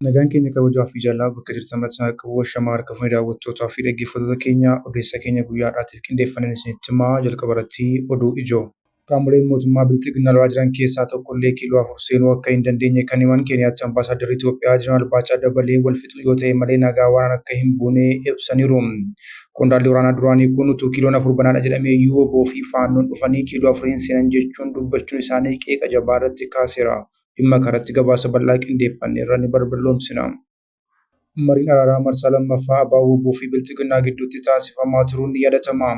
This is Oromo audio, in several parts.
Nagaan keenya kabajaa fi jaalala bakka jirtan mataa qabu shamaa harka fuudhee daawwattootaa fi dhaggeeffattoota keenya odeessa keenya guyyaa har'aatiif qindeeffannee isinitti himaa jalqaba irratti oduu ijoo. Qaamoleen mootummaa bilxiginaa lolaa jiran keessaa tokkollee kiiloo 4 seenuu akka hin dandeenye kan himan Keeniyaatti ambaasaaddarri Itoophiyaa Jeneraal Baachaa Dabalee wal fixuu yoo ta'e malee nagaa waraanaa akka hin buune ibsaniiru. Qondaalli waraanaa duraanii kun utuu kiiloon 4 banaadha jedhamee iyyuu oboo fi faannoon dhufanii kiiloo 4 hin seenan jechuun dubbachuun isaanii qeeqa jabaa irratti kaaseera. Dhimma kanarratti gabaasa bal'aa qindeeffannee irra ni balballoomsina. Mariin araaraa marsaa lammaffaa abbaa oboo fi bilxiginaa gidduutti taasifamaa turuun ni yaadatama.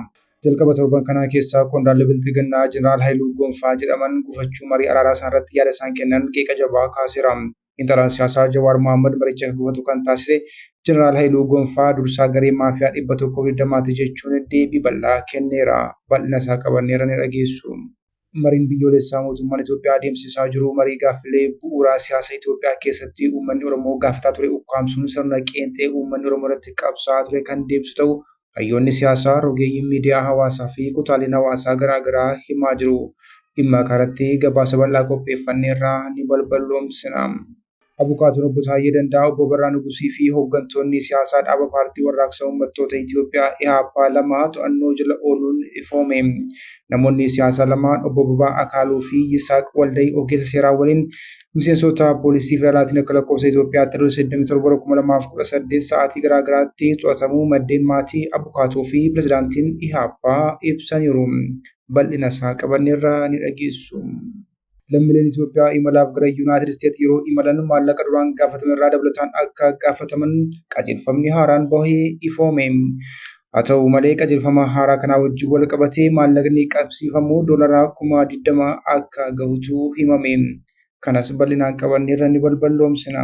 Jalqaba torban kanaa keessaa qondaalli bilxiginaa Jeneraal Haayiluu Gonfaa jedhaman gufachuu marii araaraa isaarratti yaada isaan kennan qeeqa jabaa kaaseera. Intaraan siyaasaa Jawaar Mohaammed maricha gufatu kan taasise Jeneraal Haayiluu Gonfaa dursaa garee maafiyaa 120 jechuun deebii bal'aa kenneera. Bal'ina isaa qabanneera ni dhageessu. Mariin biyyoolessaa mootummaan Itoophiyaa adeemsisaa jiru marii gaaffilee bu'uuraa siyaasa Itoophiyaa keessatti uummanni Oromoo gaafataa ture ukkaamsuun sirna qeenxee uummanni Oromoo irratti qabsaa'aa ture kan deebisu ta'u hayyoonni siyaasaa rogeeyyiin miidiyaa hawaasaa fi kutaaleen hawaasaa garaagaraa himaa jiru. Dhimma kanarratti gabaasa bal'aa qopheeffanneerraa ni balballoomsina. Abukaatoon obbo Taayyee Danda'a, obbo Birraa Nugusii fi hooggantoonni siyaasaa dhaaba paartii warraaqsa uummattoota Itoophiyaa EHAPA lama to'annoo jala ooluun ifoome. Namoonni siyaasaa lamaan obbo Bobaa Akaaluu fi Yisaaq Waldayii ogeessa seeraa waliin miseensota poolisii federaalaatiin akka lakkoofsa Itoophiyaatti 27/2018 sa'aatii garaagaraatti to'atamuu maddeen maatii abukaatoo fi pirezidaantiin EHAPA ibsaniiru. Bal'ina isaa qabanneerraa ni dhageessu. Lammiileen Itoophiyaa imalaaf gara Yuunaayitid Isteetsi yeroo imalan maallaqa duraan gaafataman irraa dabalataan akka gaafataman qajeelfamni haaraan bahee ifoome. Haa ta'u malee qajeelfama haaraa kanaa wajjin wal qabatee maallaqni qabsiifamuu doolaraa 20,000 akka gahutu himame. Kanas bal'inaan qabanneerra ni balballoomsina.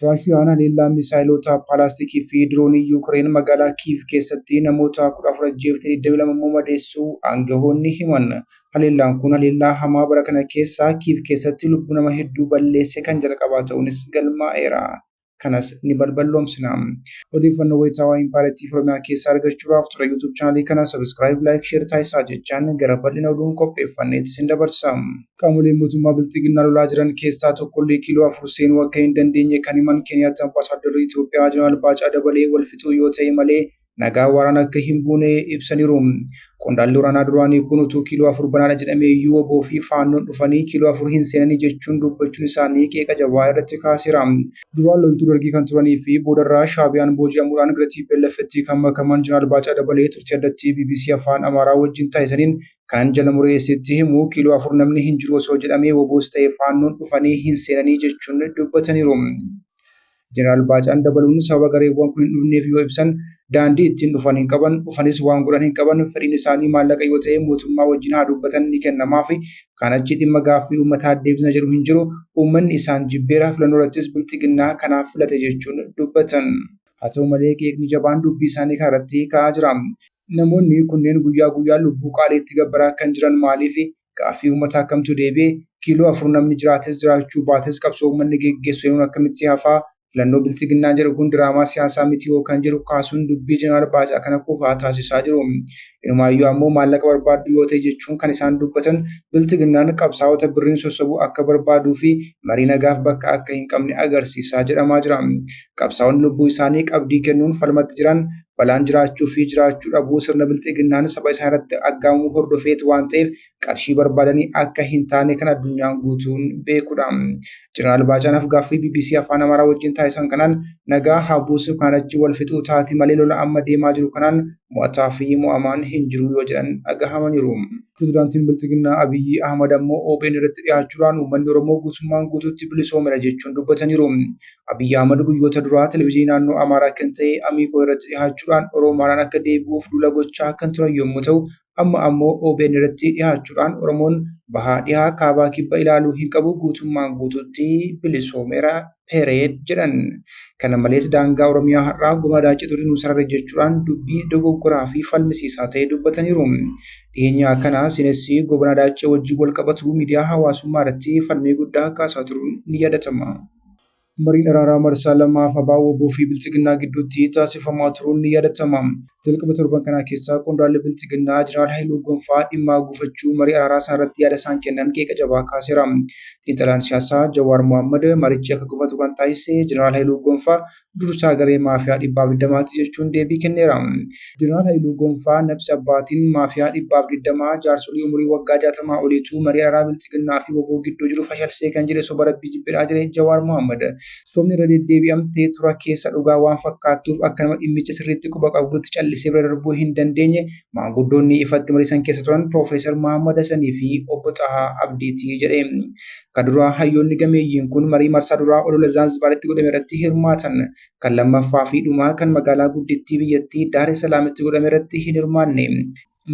Raashiyaan haleellaa misaayilota paalaastikii fi diroonii Yuukireen magaalaa Kiiv keessatti namoota 14 ajjeeftee 22 immoo madeessuu aangawoonni himan. Haleellaan kun haleellaa hamaa bara kana keessaa Kiiv keessatti lubbuu nama hedduu balleesse kan jalqabaa ta'uunis galmaa'eera. Kanas ni balballoomsina. Odeeffannoo wayitaawaa Impaayirtii Oromiyaa keessaa argachuudhaaf tura YouTube chaanalii kana subscribe, like, share taasisaa jechaan gara bal'ina oduun qopheeffanneetti sin dabarsa. Qaamoleen mootummaa bilxiginaa lolaa jiran keessaa tokkollee kiiloo 4 seenuu akka hin dandeenye kan himan Keeniyaatti ambaasaaddarri Itoophiyaa Jeneraal Baachaa Dabalee wal fixuu yoo ta'e malee nagaa waraanaa akka hin buune ibsaniiru. Qondaalli waraanaa duraanii kun utuu kiiloo 4 banaadha jedhamee iyyuu oboo fi faannoon dhufanii kiiloo 4 hin seenanii jechuun dubbachuun isaanii qeeqa jabaa irratti kaaseera. Duraan loltuu dargii kan turanii fi boodarraa shaabiyaan booji'amuudhaan gara TPLF'tti kan makaman Jeneraal Baachaa Dabalee turtii addatti BBC Afaan Amaaraa wajjin taasisaniin kan jala mureessitti himu kiiloo 4 namni hin jiru osoo jedhamee oboos ta'e faannoon dhufanii hin seenanii jechuun dubbataniiru. Jeneraal Baachaan dabaluun sababa gareewwan kun hin dhufneef yoo ibsan daandii ittiin dhufan hin qaban, dhufanis waan godhan hin qaban, fedhiin isaanii maallaqa yoo ta'e mootummaa wajjin haa dubbatan ni kennamaaf. Kan achi dhimma gaaffii uummataa deebisna jedhu hin jiru. Uummanni isaan jibbeera filannoo irrattis bilxiginaa kanaaf filate jechuun dubbatan. Haa ta'u malee qeeqni jabaan dubbii isaanii kanarratti ka'aa jira. Namoonni kunneen guyyaa guyyaa lubbuu qaaliitti gabbaraa kan jiran maaliif gaaffii uummataa akkamtu deebi'ee kiiloo 4 namni jiraates jiraachuu baates qabsoo uummanni geggeessu eenyuun akkamitti hafaa? Filannoo bilxiginaa jedhu kun diraamaa siyaasaa miti yoo kan jedhu kaasuun dubbii Jeneraal Baachaa kana qofaa taasisaa jiru. Inumaayyuu ammoo maallaqa barbaaddu yoo ta'e jechuun kan isaan dubbatan bilxiginaan qabsaa'ota birriin sossobuu akka barbaaduu fi marii nagaaf bakka akka hin qabne agarsiisaa jedhamaa jira. Qabsaa'onni lubbuu isaanii qabdii kennuun falmatti jiran balaan jiraachuu fi jiraachuu dhabuu sirna bilxiginaan saba isaa irratti aggaamuu hordofeet waan ta'eef qarshii barbaadanii akka hin taane kan addunyaan guutuun beekudha. Jeneraal Baachaan gaaffii BBC Afaan Amaaraa wajjin taasisan kanaan nagaa haa buusu kan achi wal fixuu taati malee lola amma deemaa jiru kanaan mo'ataa fi mo'amaan hin jiru yoo jedhan dhagahamaniiru. Pirezidaantiin bilxiginaa Abiyyi Ahmad ammoo OBN irratti dhiyaachuudhaan uummanni Oromoo guutummaan guutuutti bilisoomeera jechuun dubbataniiru. Abiyyi Ahmad guyyoota duraa televezyiinii naannoo Amaaraa kan ta'e Amiikoo irratti dhiyaachuudhaan Oromoodhaan akka deebi'uuf duula gochaa kan turan yommuu ta'u, amma ammoo OBN irratti dhiyaachuudhaan Oromoon bahaa dhihaa kaabaa kibba ilaaluu hin qabu guutummaan guutuutti bilisoomeera pereed jedhan. Kana malees daangaa Oromiyaa har'aa gomadaa cituun nu sarara jechuudhaan dubbii dogoggoraa fi falmisiisaa ta'e dubbataniiru. Dhiyeenya kana sinessi gobanaa daacee wajjin wal qabatu miidiyaa hawaasummaa irratti falmii guddaa kaasaa turuun ni yaadatama. Mariin araaraa marsaa lammaaf abbaa oboo fi bilxiginaa gidduutti taasifamaa turuun ni yaadatama. jalqaba torban kanaa keessaa qondaalli bilchiginnaa Jeneraal Haayiluu Gonfaa dhimma gufachuu marii araaraa isaarratti yaada isaan kennan qeeqa jabaa kaaseera. Xiinxalaan siyaasaa Jawaar Mohaammed marichi akka gufatu kan taasise Jeneraal Haayiluu Gonfaa dursaa garee maafiyaa 120 jechuun deebii kenneera. Jeneraal Haayiluu Gonfaa nabsi abbaatiin maafiyaa 120 jaarsolii umurii waggaa 60 oliitu marii araaraa bilchiginnaa fi WBO gidduu jiru fashalsee kan jedhe soba rabbii jibbidhaa jedhe Jawaar Mohaammed. Sobni irra deddeebi'amtee tura keessa dhugaa waan fakkaattuuf akka nama dhimmicha sirriitti quba qabutti callisee bira darbuu hin dandeenye maanguddoonni ifatti mariisan keessa turan Piroofeesar Mahammad Hassanii fi obbo Xahaa Abdiitii jedhe. Kan duraa hayyoonni gameeyyiin kun marii marsaa duraa olola Zaanzibaaritti godhame irratti hirmaatan. Kan lammaffaa fi dhumaa kan magaalaa guddittii biyyattii Daar es Salaamitti godhame irratti hin hirmaanne.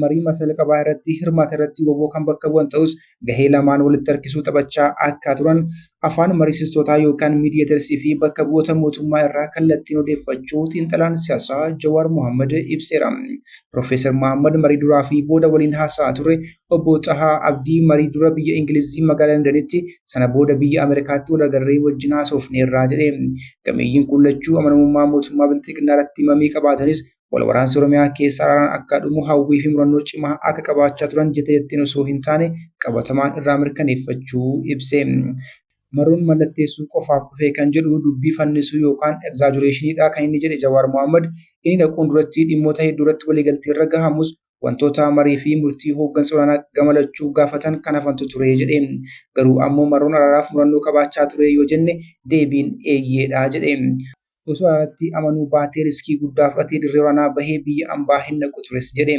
Marii masala qabaa irratti hirmaata irratti WBO kan bakka bu'an ta'us gahee lamaan walitti harkisuu taphachaa akka turan afaan mariisistootaa yookaan miidiyeetarsii fi bakka bu'oota mootummaa irraa kallattiin odeeffachuu xiinxalaan siyaasaa Jawaar Mohaammed ibseera. Piroofeesar Mohaammed marii duraa fi booda waliin haasa'aa ture. Obbo Xahaa Abdii marii dura biyya Ingilizii magaalaa Londanitti sana booda biyya Ameerikaatti wal agarree wajjin haasofneerraa jedhe. Gameeyyiin kun lachuu amanamummaa mootummaa bilchiginnaa irratti mamii qabaatanis wal waraansa Oromiyaa keessa araaraan akka dhumu hawwii fi murannoo cimaa akka qabaachaa turan jetteen osoo hin taane qabatamaan irraa mirkaneeffachuu ibse. Maroon mallatteessuu qofaaf dhufee kan jedhu dubbii fannisuu yookaan egzaajureeshiniidha kan inni jedhe Jawaar Mohaammed. Inni dhaquun duratti dhimmoota hedduu irratti waliigaltee irra gahamus wantoota marii fi murtii hooggansa olaanaa gamalachuu gaafatan kan hafantu ture jedhe. Garuu ammoo maroon araaraaf murannoo qabaachaa ture yoo jenne deebiin eeyyeedha jedhe. Osoo irratti amanuu baatee riskii guddaa fudhatee dirree waraanaa bahee biyya ambaa hin naqu tures jedhe.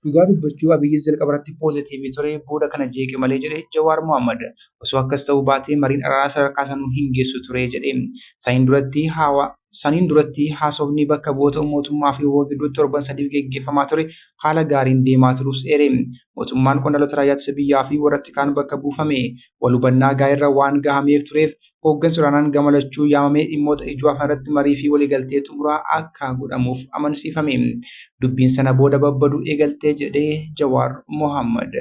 Dhugaa dubbachuu Abiyyis jalqaba irratti poozitiivii ture booda kana jeeqe malee jedhe Jawaar Mohaammed. Osoo akkas ta'uu baatee mariin araaraa sadarkaa sanuu hin geessu ture jedhe. Saniin duratti haasofni bakka bu'oota mootummaa fi WBO gidduutti torban sadiif geggeeffamaa ture haala gaariin deemaa turus eere. Mootummaan qondaaltota raayyaa ittisa biyyaa fi warratti kaan bakka buufame wal hubannaa gaariirra waan gahameef tureef hooggansa olaanaan gamalachuu yaamamee dhimmoota ijoo afaan irratti marii fi waliigaltee xumuraa akka godhamuuf amansiifame. Dubbiin sana booda babbaduu eegaltee jedhee Jawaar Mohaammed.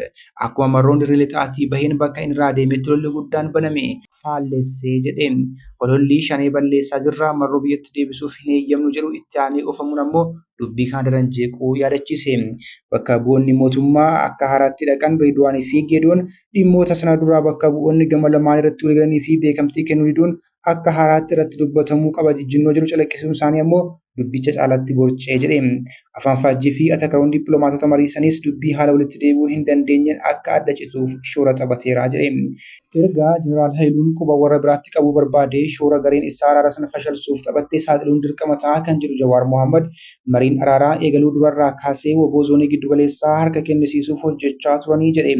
Akkuma marroon dirree lixaatii baheen bakka inni irraa deemetti lolli guddaan baname faallessee jedhe. Ololli shanee balleessaa jirra marroo biyyatti deebisuuf hin eeyyamnu jedhu itti aanee oofamuun ammoo dubbii kana daran jeequu yaadachiise. Bakka bu'oonni mootummaa akka haaraatti dhaqan Reedwaanii fi Geedoon dhimmoota sana duraa bakka bu'oonni gama lamaan irratti waliigalanii fi beekamtii kennuu diduun akka haaraatti irratti dubbatamuu qaba jinnoo jedhu calaqqisuun isaanii ammoo dubbicha caalatti borcee jedhe. Afaan faajjii fi atakaroon dippiloomaatota mariisanis dubbii haala walitti deebi'uu hin dandeenyeen akka adda cituuf shoora taphateera jedhe. Ergaa Jeneraal Haayiluun quba warra biraatti qabuu barbaade shoora gareen isaa araara sana fashalsuuf taphattee saaxiluun dirqama ta'a kan jedhu Jawaar Mohaammed. Mariin araaraa eegaluu durarraa kaasee WBO zoonii giddu galeessaa harka kennisiisuuf hojjechaa turanii jedhe.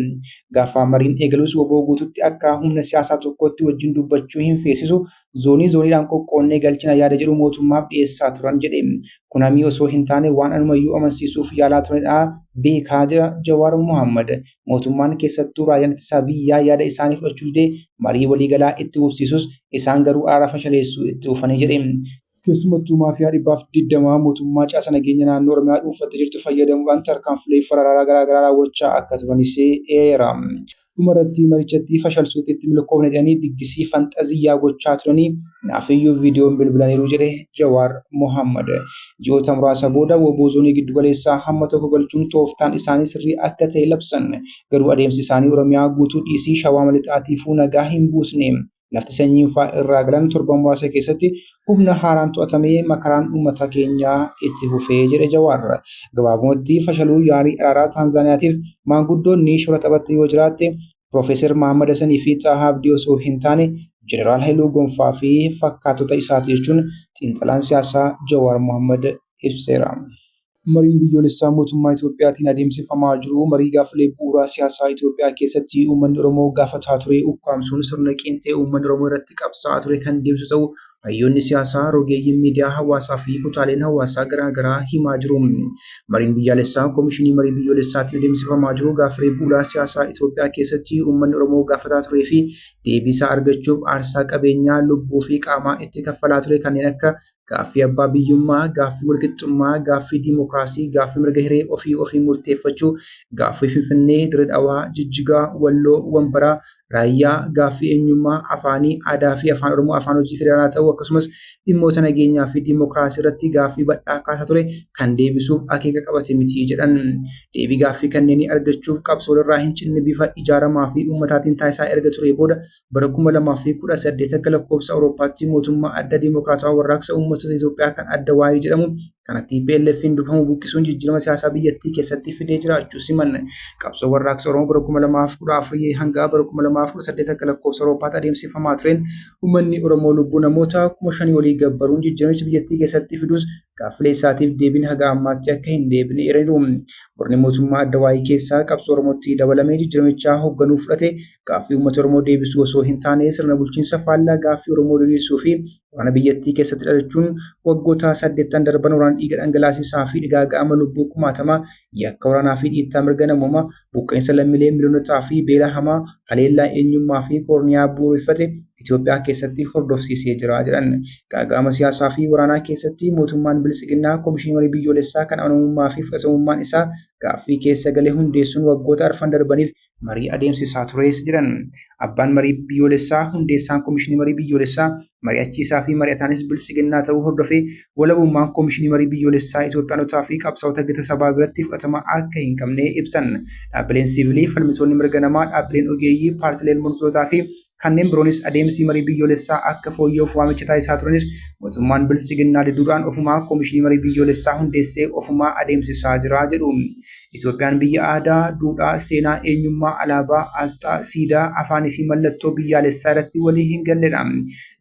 Gaafa mariin eegalus WBO guututti akka humna siyaasaa tokkotti wajjin dubbachuu hin feesisu zooniidhaan qoqqoonnee galchina yaada jedhu mootummaaf dhiyeessaa turan jedhe. Kun ammoo osoo hin taane waan anumayyuu amansiisuuf yaalaa turedha beekaa jira Jawaar Mohaammed. Mootummaan keessattuu raayyaan ittisa biyyaa yaada isaanii fudhachuu didee marii waliigalaa itti fufsiisus isaan garuu araara fashaleessuu itti fufanii jedhe. Keessumattuu maafiyaa 120 mootummaa caasa nageenya naannoo Oromiyaa dhuunfattee jirtu fayyadamuudhaan tarkaanfilee faraaraa garaagaraa raawwachaa akka turanis eera. Dhumarratti marichatti fashalsuutti milkoofne jedhanii diggisii fantaziyyaa gochaa turanii naafiyyuu viidiyoon bilbilaniiru jedhe Jawaar Mohaammed. Ji'oota muraasa booda WBO zoonii giddu galeessaa hamma tokko galchuun tooftaan isaanii sirrii akka ta'e labsan. Garuu adeemsi isaanii Oromiyaa guutuu dhiisii Shawaa Lixaatiifuu nagaa hin buusne. Lafti sanyiin fa'aa irraa galan torban muraasa keessatti humna haaraan to'atamee makaraan uummata keenyaa itti fufee jedhe Jawaar. Gabaabumatti fashaluu yaalii araaraa Taanzaaniyaatiif maanguddoonni shoora taphatan yoo jiraatte Piroofeesar Mahammad Hassanii fi Xahaa Abdii osoo hin taane Jeneraal Haayiluu Gonfaa fi fakkaatota isaati jechuun xiinxalaan siyaasaa Jawaar Mohaammed ibseera. Mariin biyyoolessaa mootummaa Itoophiyaatiin adeemsifamaa jiru marii gaafilee bu'uuraa siyaasaa Itoophiyaa keessatti uummanni Oromoo gaafataa ture ukkaamsuun sirna qeenxee uummanni Oromoo irratti qabsaa'aa ture kan deemsu ta'u hayyoonni siyaasaa rogeeyyiin miidiyaa hawaasaa fi kutaaleen hawaasaa garaagaraa himaa jiru. Mariin biyyaalessaa Koomishinii Marii Biyyoolessaatiin adeemsifamaa jiru gaafilee bu'uuraa siyaasaa Itoophiyaa keessatti uummanni Oromoo gaafataa turee fi deebii isaa argachuuf aarsaa qabeenyaa lubbuu fi qaamaa itti kaffalaa ture kanneen akka gaaffii abbaa biyyummaa, gaaffii walqixxummaa, gaaffii diimokiraasii, gaaffii mirga hiree ofii murteeffachuu, gaaffii Finfinnee, Dirree Dhawaa, Jijjigaa, Walloo, Wambaraa, Raayyaa, gaaffii eenyummaa, afaanii, aadaa fi afaan Oromoo afaan hojii federaalaa ta'uu akkasumas dhimmoota nageenyaa fi diimokiraasii irratti gaaffii bal'aa kaasaa ture kan deebisuuf akeeka qabate miti jedhan. Deebii gaaffii kanneenii argachuuf qabsoo irraa hin cinne bifa ijaaramaa fi uummataatiin taasisaa erga ture booda bara 2018 akka lakkoofsa Awurooppaatti mootummaa adda diimokiraatawaa warraaqsa uummattoota Itoophiyaa kan adda waa'ee jedhamu kanatti TPLF'n durfamu buqqisuun jijjiirama siyaasaa biyyattii keessatti fidee jiraachuu siman. Qabsoo warraaqsa Oromoo bara 2014 hanga bara 2018 akka lakkoofsa Awurooppaatti adeemsifamaa tureen uummanni Oromoo lubbuu namoota 5,000 olii gabbaruun jijjiiramicha biyyattii keessatti fiduus gaaffilee isaatiif deebiin haga ammaatti akka hin deebine eereeru. Borni mootummaa adda waa'ee keessaa qabsoo Oromootti dabalamee jijjiiramichaa hoogganuu fudhate gaaffii uummata Oromoo deebisuu osoo hin taane sirna bulchiinsa faallaa gaaffii Oromoo diriirsuu fi waraana biyyattii keessatti dhalachuun waggoota 8 darban waraana dhiiga dhangalaasisaa fi dhigaaga'ama lubbuu kumaatamaa yakka waraanaa fi dhiittaa mirga namoomaa buqqeensa lammiilee miliyoonotaa fi beela hamaa haleellaa eenyummaa fi koorniyaa bu'uureffate Itoophiyaa keessatti hordofsiisee jira jedhan. Gaaga'ama siyaasaa fi waraanaa keessatti mootummaan bilisiginnaa Komishinii Marii Biyyoolessaa kan amanamummaa fi fudhatamummaan isaa gaaffii keessa galee hundeessuun waggoota arfan darbaniif marii adeemsisaa tures jedhan. Abbaan marii biyyoolessaa hundeessaan Komishinii Marii Biyyoolessaa mari'achiisaa fi mari'ataanis bilisiginnaa ta'uu hordofee walabummaan Komishinii Marii Biyyoolessaa Itoophiyaanotaa fi qabsaa'ota gita sabaa biratti fudhatama akka hin qabne ibsan. Dhaabbileen siivilii, falmitoonni mirga namaa, dhaabbileen ogeeyyii, paartileen mormitootaa fi kanneen biroonis adeemsi marii biyyoolessaa akka fooyya'uuf waamicha taasisaa turanis mootummaan bilisiginnaa diduudhaan ofumaa Komishinii Marii Biyyoolessaa hundeessee ofumaa adeemsisaa jira jedhu. Itoophiyaan biyya aadaa, duudhaa, seenaa, eenyummaa, alaabaa, asxaa, siidaa, afaanii fi mallattoo biyyaalessaa irratti walii hin galledha.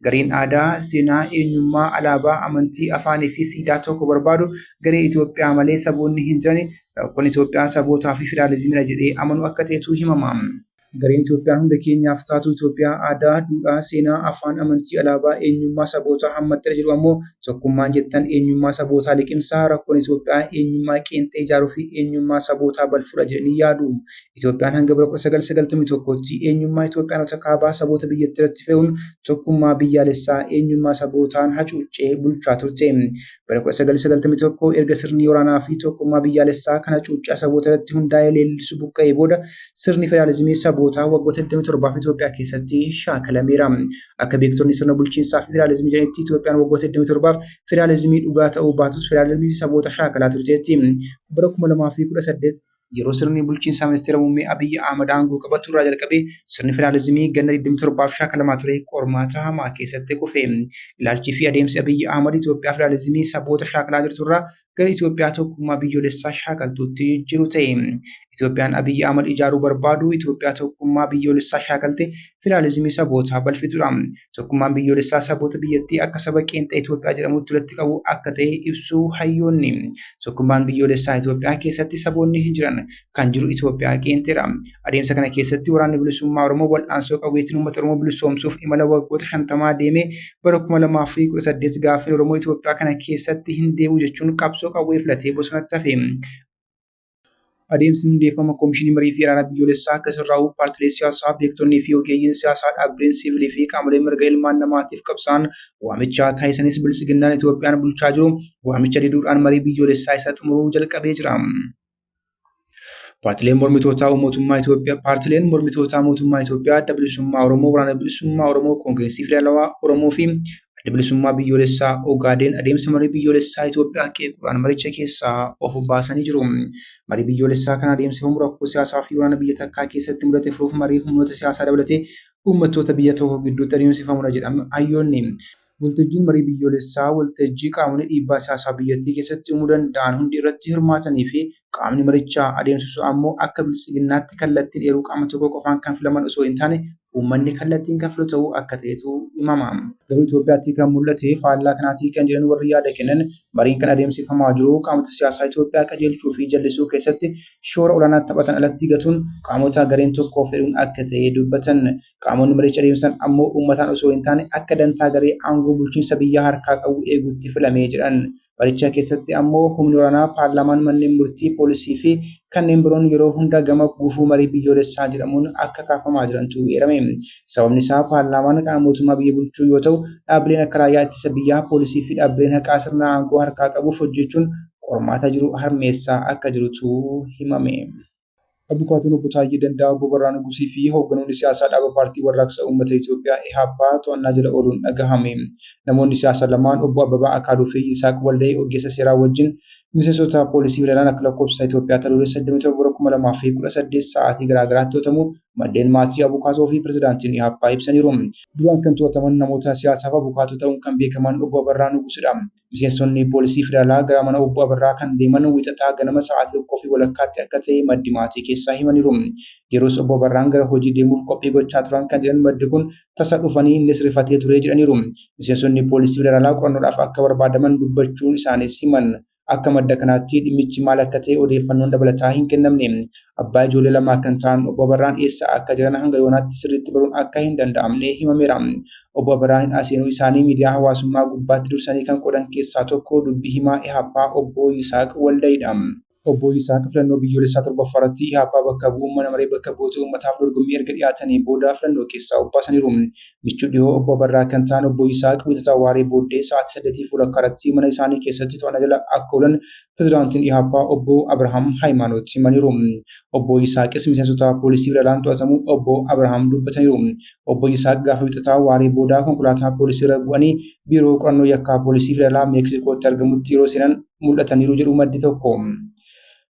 Gareen aadaa, seenaa, eenyummaa, alaabaa, amantii, afaanii fi siidaa tokko barbaadu garee Itoophiyaa malee saboonni hin jiran rakkoon Itoophiyaa sabootaa fi federaalizimiidha jedhee amanu akka ta'etu himama. Gareen Itoophiyaan hunda keenyaaf taatu Itoophiyaa aadaa, duudhaa, seenaa, afaan, amantii, alaabaa, eenyummaa sabootaa hammattee jedhu ammoo tokkummaan jettan eenyummaa sabootaa liqimsaa rakkoon Itoophiyaa eenyummaa qeenxee ijaaruu fi eenyummaa sabootaa balfuudha jedhanii yaadu. Itoophiyaan hanga bara 1991tti eenyummaa Itoophiyaanota kaabaa saboota biyyattii irratti fe'uun tokkummaa biyyaalessaa eenyummaa sabootaan hacuuccee bulchaa turte. Bara 1991 erga sirni waraanaa fi tokkummaa biyyaalessaa kana hacuuccaa saboota irratti hundaa'ee leellisu buqqa'ee booda sirni federaalizimii saboota waggoota 27 Itoophiyaa keessatti shaakalameera. Akka beektonni sirna bulchiinsaa fi federaalizimii jedhanitti Itoophiyaan waggoota 27 federaalizimii dhugaa ta'uu baatus federaalizimii saboota shaakalaa turteetti. Bara 2018 yeroo sirni bulchiinsaa ministeera muummee Abiyyi Ahmad aangoo qabatu irraa jalqabee sirni federaalizimii ganna 27 shaakalamaa ture qormaata hamaa keessatti kufe. Ilaalchii fi adeemsi Abiyyi Ahmad Itoophiyaa federaalizimii saboota shaakalaa jirtu irraa gara Itoophiyaa tokkummaa biyyoolessaa shaakaltuutti jiru ta'e. Itoophiyaan Abiyyi Ahmad ijaaruu barbaadu Itoophiyaa tokkummaa biyyoolessaa shaakaltee federaalizimii sabootaa balfituudha. Tokkummaan biyyoolessaa saboota biyyattii akka saba qeenxee Itoophiyaa jedhamutti walitti qabu akka ta'e ibsuu hayyoonni. Tokkummaan biyyoolessaa Itoophiyaa keessatti saboonni hin jiran kan jiru Itoophiyaa qeenxeedha. Adeemsa kana keessatti waraanni bilisummaa Oromoo wal'aansoo qawweetiin uummata Oromoo bilisoomsuuf imala waggoota 50 deemee bara 2018 gaaffii Oromoo Itoophiyaa kana keessatti hin deebi'u jechuun qabsoo qawwee filatee bosonatti hafe. Adeemsi hundeeffama Komishinii Marii fi Araara Biyyoolessaa akka sirraa'u paartilee siyaasaa, beektonnii fi ogeeyyiin siyaasaa, dhaabbileen siivilii fi qaamolee mirga ilmaan namaatiif qabsaan waamicha taasisanis bilisiginnaan Itoophiyaan bulchaa jiru waamicha diduudhaan marii biyyoolessaa isa xumuruu jalqabee jira. Paartileen mormitootaa mootummaa Itoophiyaa adda bilisummaa Oromoo, waraana bilisummaa Oromoo, Koongireesii Federaalawaa Oromoo fi adda bilisummaa biyyoolessaa Ogaadeen adeemsa marii biyyoolessaa Itoophiyaa qeequudhaan maricha keessaa of baasanii jiru. Marii biyyoolessaa kana adeemsifamu rakkoo siyaasaa fi waraana biyya takkaa keessatti mudate furuuf marii humnoota siyaasaa dabalatee uummattoota biyya tokko gidduutti adeemsifamudha jedhama hayyoonni. Waltajjiin marii biyyoolessaa waltajjii qaamonni dhiibbaa siyaasaa biyyattii keessatti uumuu danda'an hundi irratti hirmaatanii fi qaamni marichaa adeemsisu ammoo akka bilisiginnaatti kallattiin eeruu qaama tokko qofaan kan filaman osoo hin taane uummanni kallattiin kan filu ta'uu akka ta'etu himama. Garuu Itoophiyaatti kan mul'ate faallaa kanaatii kan jedhan warri yaada kennan mariin kan adeemsifamaa jiru qaamota siyaasaa Itoophiyaa qajeelchuu fi jallisuu keessatti shoora olaanaa taphatan alatti gatuun qaamota gareen tokkoo fedhuun akka ta'e dubbatan. Qaamonni maricha adeemsan ammoo uummataan osoo hin taane akka dantaa garee aangoo bulchiinsa biyyaa harkaa qabu eeguutti filamee jedhan. Baricha keessatti ammoo humni waraanaa paarlaamaan manneen murtii poolisii fi kanneen biroon yeroo hunda gama gufuu marii biyyoolessaa jedhamuun akka kaafamaa jirantu eerame. Sababni isaa paarlaamaan qaama mootummaa biyya bulchuu yoo ta'u dhaabbileen akka raayyaa ittisa biyyaa poolisii fi dhaabbileen haqaa sirna aangoo harkaa qabuuf hojjechuun qormaata jiru harmeessaa akka jirutu himame. Abukaatuun obbo Taayyee Danda'a, obbo Birhaanuu Nugusii fi hoogganoonni siyaasaa dhaaba paartii warraaqsa uummata Itoophiyaa EHAP to'annaa jala ooluun dhagahame. Namoonni siyaasaa lamaan obbo Abbabaa Akaaduu fi Yisaaq Waldee ogeessa seeraa wajjin miseensota poolisii federaalaa akka lakkoofsa Itoophiyaa ta'uu 87/2018 sa'aatii garaagaraatti to'atamu maddeen maatii abukaatoo fi pirezidaantiin EHAP ibsaniiru. Duraan kan to'ataman namoota siyaasaaf abukaatoo ta'uun kan beekaman obbo Birhaanuu Nugusidha. Miseensonni poolisii federaalaa gara mana obbo Abirraa kan deeman wixataa ganama sa'aatii 1:00 akka ta'e maddi maatii keessaa himaniiru. Yeroos obbo Birraan gara hojii deemuuf qophii gochaa turan kan jedhan maddi kun tasa dhufanii innis rifatee ture jedhaniiru. Miseensonni poolisii federaalaa qorannoodhaaf akka barbaadaman dubbachuun isaanis himan. Akka madda kanaatti dhimmichi maal akka ta'e odeeffannoon dabalataa hin kennamne. Abbaa ijoollee lamaa kan ta'an obbo Birraan eessa akka jiran hanga yoonaatti sirriitti baruun akka hin danda'amne himameera. Obbo Birraan aseenuu isaanii miidiyaa hawaasummaa gubbaatti dursanii kan qodan keessaa tokko dubbii himaa EHAP obbo Yisaaq Waldayiidha. Obbo Yisaaq filannoo biyyoolessaa torbaffaarratti EHAP bakka bu'uun mana maree bakka bu'oota uummataaf dorgommii erga dhiyaatanii booda filannoo keessaa obbaasaniiru. Michuu dhiyoo obbo Birraa kan ta'an obbo Yisaaq wixataa waaree booddee sa'aatii 8:00 mana isaanii keessatti to'annaa jala akka oolan pirezidaantiin EHAP obbo Abrahaam Hayimaanoot himaniiru. Obbo Yisaaqis miseensota poolisii federaalaan to'atamuu obbo Abrahaam dubbataniiru. Obbo Yisaaq gaafa wixataa waaree boodaa konkolaataa poolisii irra bu'anii biiroo qorannoo yakkaa poolisii federaalaa Meeksikootti argamutti yeroo seenan mul'ataniiru jedhu maddi tokko.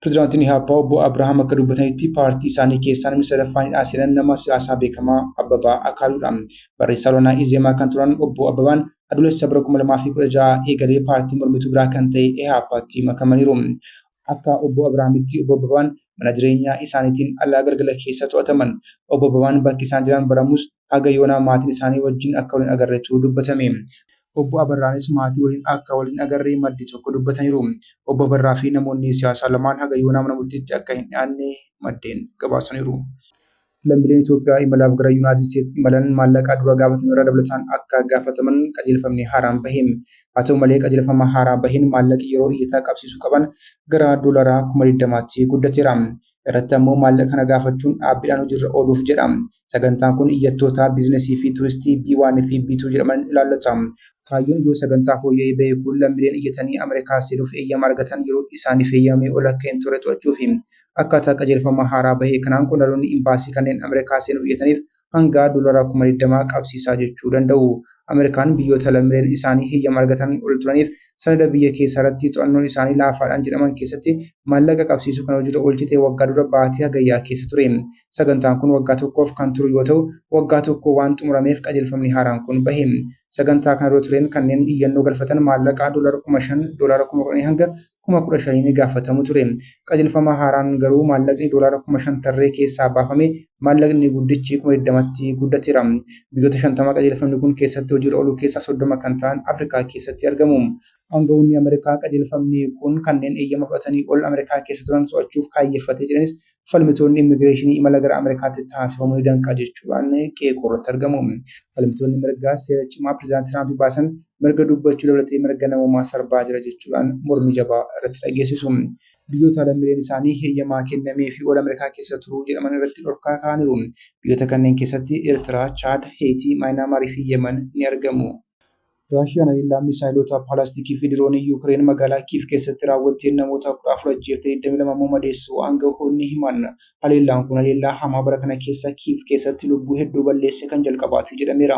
Pirezidaantiin EHAP obbo Abrahaam akka dubbatanitti paartii isaanii keessaa namni sadaffaan hidhaasiran nama siyaasaa beekamaa Abbabaa Akaaluudha. Barreessaa olaanaa Izeemaa kan turan obbo Abbabaan adoolessa 2016 eegalee paartii mormituu biraa kan ta'e EHAPtti makamaniiru. Akka obbo Abrahaamitti obbo Abbabaan mana jireenyaa isaaniitiin alaa galgala keessa to'ataman. Obbo Abbabaan bakki isaan jiran baramus haga yoonaa maatiin isaanii wajjin akka waliin agarreetu dubbatame. Obbo Abarraanis maatii waliin akka waliin agarree maddi tokko dubbataniiru. Obbo Abarraa fi namoonni siyaasaa lamaan haga yoonaa mana murtiitti akka hin dhiyaanne maddeen gabaasaniiru. Lammiileen Itoophiyaa imalaaf gara Yuunaayitid Isteetsi imalan maallaqaa dura gaafatan irraa dabalataan akka gaafataman qajeelfamni haaraan baheen. Haa ta'u malee qajeelfama haaraa baheen maallaqi yeroo hiyyataa qabsiisuu qaban gara doolaraa 20,000tti guddateera. Irratti ammoo maallaqa kana gaafachuun dhaabbiidhaan hojiirra ooluuf jedha. Sagantaan kun iyyattoota biizinesii fi turistii B1 fi B2 jedhaman ilaallata. Kaayyoon ijoo sagantaa fooyya'ee bahee kun lammiileen iyyatanii Ameerikaa seenuuf eeyyama argatan yeroo isaaniif eeyyamee ol akka hin turre to'achuufi. Akkaataa qajeelfama haaraa bahee kanaan qondaaltonni imbaasii kanneen Ameerikaa seenuuf iyyataniif hanga doolaraa 20,000 qabsiisaa jechuu danda'u. Ameerikaan biyyoota lammiileen isaanii eeyyama argatan ol turaniif sanada biyya keessaa irratti to'annoon isaanii laafaadhaan jedhaman keessatti maallaqa qabsiisuu kan hojiirra oolchite waggaa dura baatii hagayyaa keessa ture. Sagantaan kun waggaa tokkoof kan turu yoo ta'u waggaa tokko waan xumurameef qajeelfamni haaraan kun bahe. Sagantaa kana irra tureen kanneen iyyannoo galfatan maallaqa doolaara 5,000 doolaara 10,000 hanga 15,000 gaafatamu ture. Qajeelfama haaraan garuu maallaqni doolaara 5,000 tarree keessaa baafame maallaqni guddichi 20,000tti guddateera. Biyyoota 50 qajeelfamni kun keessatti hojiirra ooluu keessaa 30 kan ta'an Afrikaa keessatti argamu. Aangawoonni Ameerikaa qajeelfamni kun kanneen eeyyama fudhatanii ol Ameerikaa keessa turan to'achuuf kaayyeeffatee jiranis falmitoonni immigireeshinii imala gara Ameerikaatti taasifamuu ni danqa jechuudhaan qeeqoo irratti argamu. Falmitoonni mirgaa seera cimaa pirezidaantii Tiraamp baasan mirga dubbachuu dabalatee mirga namummaa sarbaa jira jechuudhaan mormii jabaa irratti dhageessisu. Biyyoota lammiileen isaanii eeyyamaa kennamee fi ol Ameerikaa keessa turuu jedhaman irratti dhorkaa kaa'aniiru. Biyyoota kanneen keessatti Eertiraa, Chaad, Heetii, Maayinaamaarii fi Yemen ni argamu. Raashiyaan haleellaa misaayilota pilaastikii fi diroonii Yuukireen magaalaa Kiiv keessatti raawwatteen namoota 14 ajjeeftee 22 immoo madeessuu aangawoonni himan. Haleellaan kun haleellaa hamaa bara kana keessa Kiiv keessatti lubbuu hedduu balleesse kan jalqabaati jedhameera.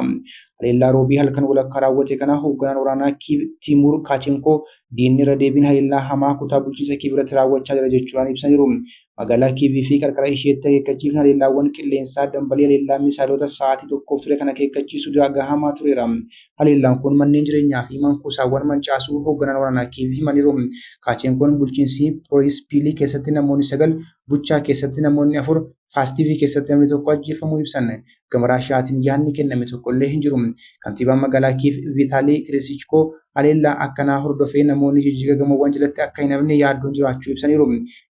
Haleellaa roobii halkan walakkaa raawwate kana hoogganaan waraanaa Kiiv Timuur Kaachenkoo diinni irra deebiin haleellaa hamaa kutaa bulchiinsa Kiiv irratti raawwachaa jira jechuudhaan ibsaniiru. Magaalaa Kiivii fi qarqara isheetti akeekkachiifni haleellaawwan qilleensaa dambalii haleellaa misaayilota sa'aatii tokkoof ture kan akeekkachiisu gahamaa tureera. Haleellaan kun manneen jireenyaa fi mankuusaawwan mancaasuu hoogganaan waraanaa Kiiv himaniiru. Kaachenkoon bulchiinsi Poriispilii keessatti namoonni 9, Buchaa keessatti namoonni 4, Faastiivii keessatti namni 1 ajjeefamuu ibsan. Gama Raashiyaatiin yaadni kenname tokko illee hin jiru. Kantiibaan magaalaa Kiiv Vitaalii Kirisichkoo haleellaa akkanaa hordofee namoonni jijjiga gamoowwan jalatti akka hin hafne yaaddoon jiraachuu ibsaniiru.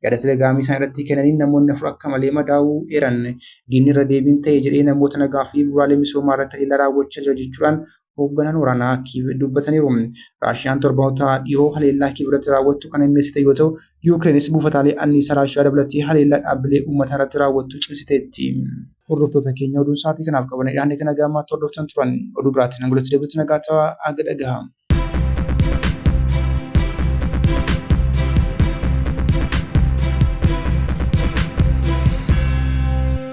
Yaada telegaamii isaan irratti kennaniin namoonni 4 akka malee madaa'uu eeran. Diinni irra deebiin ta'e jedhee namoota nagaa fi bu'uuraalee misoomaa irratti haleellaa raawwachaa jira jechuudhaan hoogganaan waraanaa Kiiv dubbataniiru. Raashiyaan torbaanota dhiyoo haleellaa Kiiv irratti raawwattu kan himmeessite yoo ta'u, Yuukireenis buufataalee anniisaa Raashiyaa dabalatee haleellaa dhaabbilee uummataa irratti raawwattu cimsiteetti. Hordoftoota keenya oduun sa'aatii kanaaf qaban yaadne kana gaamaatti hordoftan turan oduu biraatiin hanga walitti deebinutti nagaa ta'aa aga dhagahaa.